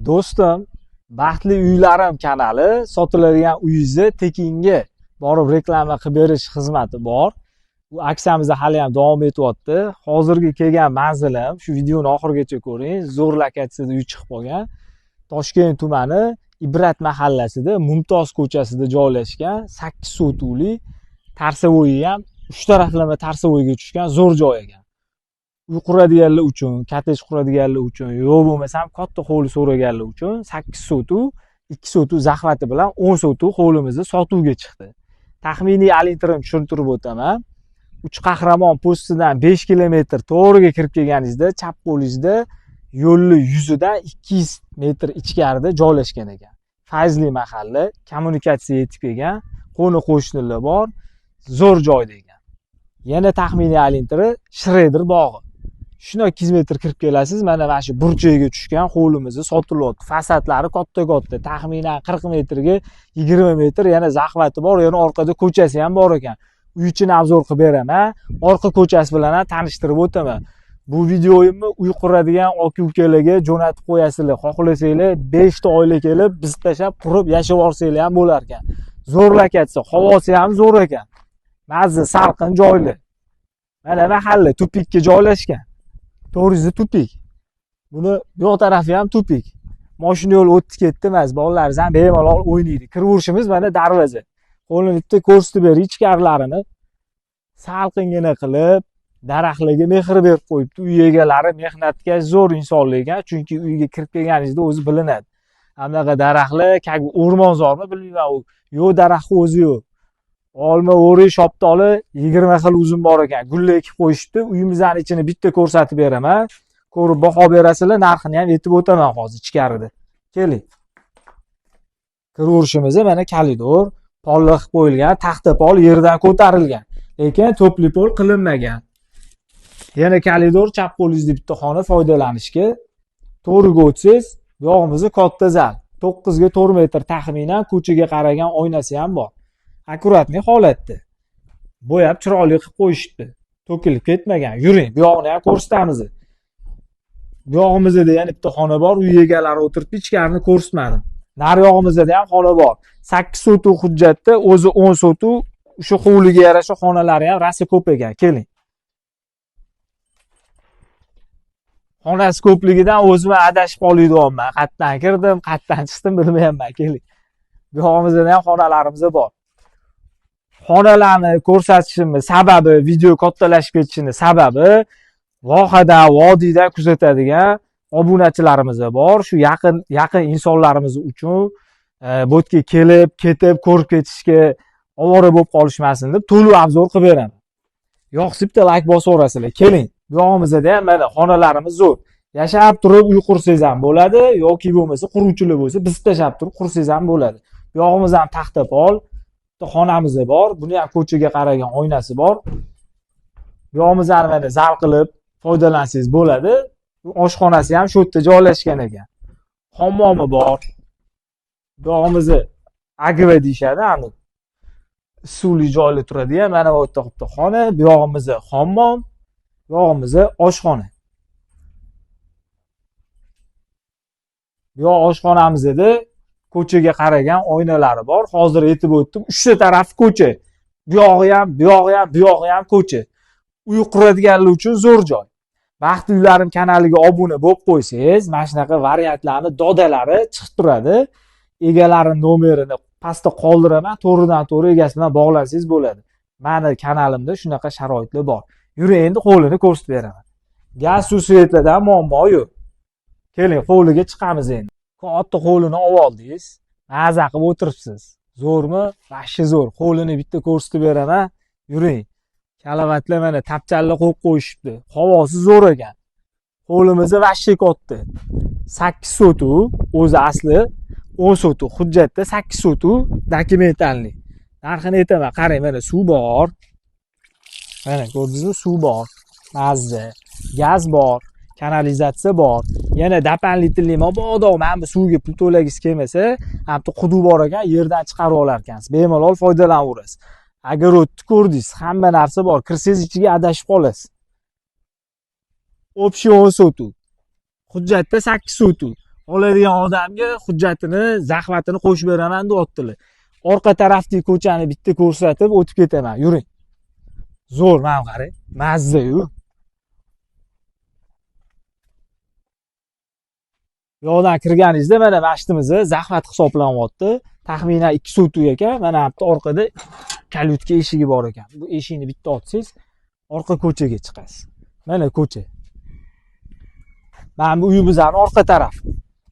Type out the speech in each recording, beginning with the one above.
Do'stim, Baxtli uylarim kanali sotiladigan uyingizni tekinga borib reklama qilib berish xizmati bor. Bu aksiyamizda hali ham davom etyapti. Hozirgi kelgan manzilim, shu videoni oxirigacha ko'ring. Zo'r lokatsiyada uy chiqib qolgan. Toshkent tumani Ibrat mahallasida, Mumtoz ko'chasida joylashgan 8 sotuvli tarsavoyi ham 3 taraflama tarsavoyga tushgan zo'r joy ekan. Uy quradiganlar uchun, kottej quradiganlar uchun, yo'q bo'lmasam katta hovli so'raganlar uchun 8 sotuv, 2 sotuv zahvati bilan 10 sotuv hovlimizni sotuvga chiqdi. Taxminiy alintirim tushuntirib o'taman. Uch qahramon postidan 5 kilometr to'g'riga kirib kelganingizda, chap qo'lingizda yo'lni yuzidan 200 metr ichkarida joylashgan ekan. Fayzli mahalla, kommunikatsiya yetib kelgan, qo'ni qo'shnilar bor, zo'r joyda ekan. Yana taxminiy alintiri Shredder bog'i. Shuna 200 metr kirib kelasiz, mana shu burchagiga tushgan hovlimizni sotilyapti. Fasadlari katta-katta, taxminan 40 metrga 20 metr, yana zahvati bor, yana orqada ko'chasi ham bor ekan. Uy ichini obzor qilib beraman, orqa ko'chasi bilan ham tanishtirib o'taman. Bu videoyimni uy quradigan aka-ukalarga jo'natib qo'yasizlar. Xohlasanglar 5 ta oila kelib, biz tashab qurib yashab olsanglar ham bo'lar ekan. Zo'r lokatsiya, havosi ham zo'r ekan. Mazza salqin joyli. Mana mahalla tupikka joylashgan. To'g'risi tupik. Buni yo'q tarafi ham tupik. Mashina yo'l o'tib ketdi emas, bolalar ham bemalol o'ynaydi. Kirib-o'rishimiz mana darvoza. Qo'lini bitta ko'rsatib ber ichkarilarini. Salqingina qilib, daraxtlarga mehr berib qo'yibdi. Uy egalari mehnatga zo'r insonlar ekan, chunki uyga kirib kelganingizda o'zi bilinadi. Hammaga daraxtlar, kag o'rmonzormi bilmayman u. Yo'q daraxtni o'zi yo'q. Olma, o'ri, shoptoli 20 xil uzum bor ekan. Gullar ekib qo'yishdi. Uyimizning ichini bitta ko'rsatib beraman. Ko'rib baho berasizlar, narxini ham aytib o'taman hozir ichkarida. Keling. Kirib-o'rishimiz mana kalidor, polli qilib qo'yilgan, taxta pol yerdan ko'tarilgan, lekin to'pli pol qilinmagan. Yana kalidor, chap qo'lingizda bitta xona foydalanishga. To'g'riga o'tsangiz, buyog'imizni katta zal. 9 ga 4 metr taxminan ko'chaga qaragan oynasi ham bor. Akkuratni holatda. Bo'yab chiroyli qilib qo'yishdi. To'kilib ketmagan. Yuring, bu yoqni ham ko'rsatamiz. Bu yog'imizda yana bitta xona bor. Uy egalari o'tirib ichkarini ko'rsatmadim. Nari yog'imizda ham xona bor. 8 sotuv hujjatda, o'zi 10 sotuv, o'sha hovliga yarasha xonalari ham rasi ko'p ekan. Keling. Xonasi ko'pligidan o'zim adashib qolyapman. Qayerdan kirdim, qayerdan chiqdim bilmayapman. Keling. Bu yog'imizda ham xonalarimiz bor. Xonalarni ko'rsatishimning sababi, video kattalashib ketishini sababi vohada, vodiyda kuzatadigan obunachilarimiz bor. Shu yaqin insonlarimiz uchun bu yerga kelib, ketib, ko'rib ketishga ovora bo'lib qolishmasin deb to'liq obzor qilib beraman. Yo'qsa bitta like bosib o'rasizlar. Keling. Bu yog'imizda ham mana xonalarimiz zo'r. Yashab turib uy qursangiz ham bo'ladi, yoki bo'lmasa quruvchilar bo'lsa, biz tashab turib qursangiz ham bo'ladi. Bu yog'imiz ham taxta pol. Xonamiz bor. Buni ham ko'chaga qaragan oynasi bor. Bu yog'imizni mana zal qilib foydalansangiz bo'ladi. Oshxonasi ham shu yerda joylashgan ekan. Hammomi bor. Bu yog'imizni agva deyshadi, ani suvli joyli turadigan mana bu yerda bitta xona, bu yog'imizni hammom, bu yog'imizni oshxona. Bu yoq oshxonamizda ko'chaga qaragan oynalari bor. Hozir aytib o'tdim, 3 ta taraf ko'cha. Bu yog'i ham, bu yog'i ham, bu yog'i ham ko'cha. Uy quradiganlar uchun zo'r joy. Baxtli uylarim kanaliga obuna bo'lib qo'ysangiz, mana shunaqa variantlarni dodalari chiqib turadi. Egalari nomerini pastda qoldiraman, to'g'ridan-to'g'ri egasi bilan bog'lansangiz bo'ladi. Meni kanalimda shunaqa sharoitlar bor. Yuring, endi hovlini ko'rsatib beraman. Gaz, suv, svetlardan muammo yo'q. Keling, hovliga chiqamiz endi. Katta hovlini olib oldingiz. Maza qilib o'tiribsiz. Zo'rmi? Vashshi zo'r. Hovlini bitta ko'rsatib beraman. Yuring. Kalavatlar mana tapchallar qo'yib qo'yishibdi. Havosi zo'r ekan. Hovlimizni vashshi katta. 8 sotuv, o'zi asli 10 sotuv, hujjatda 8 sotuv dokumentalli. Narxini aytaman, qarang, mana suv bor. Mana ko'rdingizmi? Suv bor. Mazza, gaz bor. Kanalizatsiya bor. Yana dapanlitilli mabodo mana bu suvga pul to'lagingiz kelmasa, hamda quduq bor ekan, yerdan chiqarib olar ekansiz. Bemalol foydalanaverasiz. Agar o'tni ko'rdingiz, hamma narsa bor. Kirsangiz ichiga adashib qolasiz. Option 10 sotuv. Hujjatda 8 sotuv. oladigan odamga hujjatini, zahmatini qo'shib beraman deyaptilar. Orqa tarafdagi ko'chani bitta ko'rsatib o'tib ketaman. Yuring. Zo'r, mana qarang. Mazza-yu. Yo'ldan kirganingizda mana mashinamizni zahmat hisoblanyapti. Taxminan 2 sotuv ekan. Mana bu orqada kalyutka eshigi bor ekan. Bu eshikni bitta ochsangiz, orqa ko'chaga chiqasiz. Mana ko'cha. Mana bu uyimizning orqa tarafi.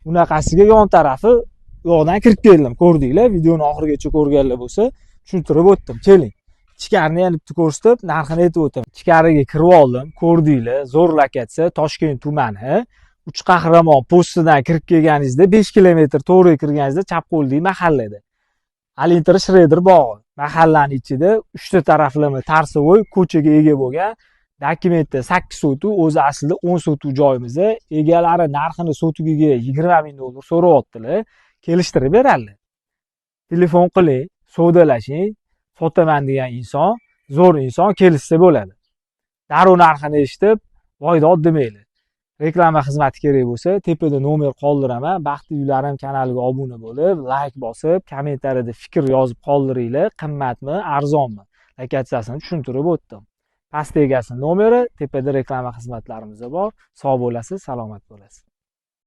Bunaqasiga yon tarafi yo'qdan kirib keldim. Ko'rdinglar, videoni oxirigacha ko'rganlar bo'lsa, tushuntirib o'tdim. Keling. Ichkarini yana bitta ko'rsatib, narxini aytib o'taman. Ichkariga kirib oldim. Ko'rdinglar, zo'r lokatsiya, Toshkent tumani. Uch Qahramon postidan kirib kelganingizda 5 kilometr to'g'riga kirganingizda chap qo'ldagi mahallada. Alintir Shredder bog'i. Mahallaning ichida 3 ta taraflama tarsovoy ko'chaga ega bo'lgan. Dokumentda 8 sotuv, o'zi aslida 10 sotuv joyimiz. Egalari narxini sotugiga 20 ming dollar so'rayaptilar. Kelishtirib beradilar. Telefon qiling, savdolashing. Sotaman degan inson, zo'r inson kelishsa bo'ladi. Darrov narxini eshitib, voydod demanglar. Reklama xizmati kerak bo'lsa, tepada nomer qoldiraman. Baxtli uylarim kanaliga obuna bo'lib, like bosib, kommentariyada fikr yozib qoldiringlar. Qimmatmi, arzonmi? Lokatsiyasini tushuntirib o'tdim. Pastda egasini nomeri, tepada reklama xizmatlarimiz bor. Sog' bo'lasiz, salomat bo'lasiz.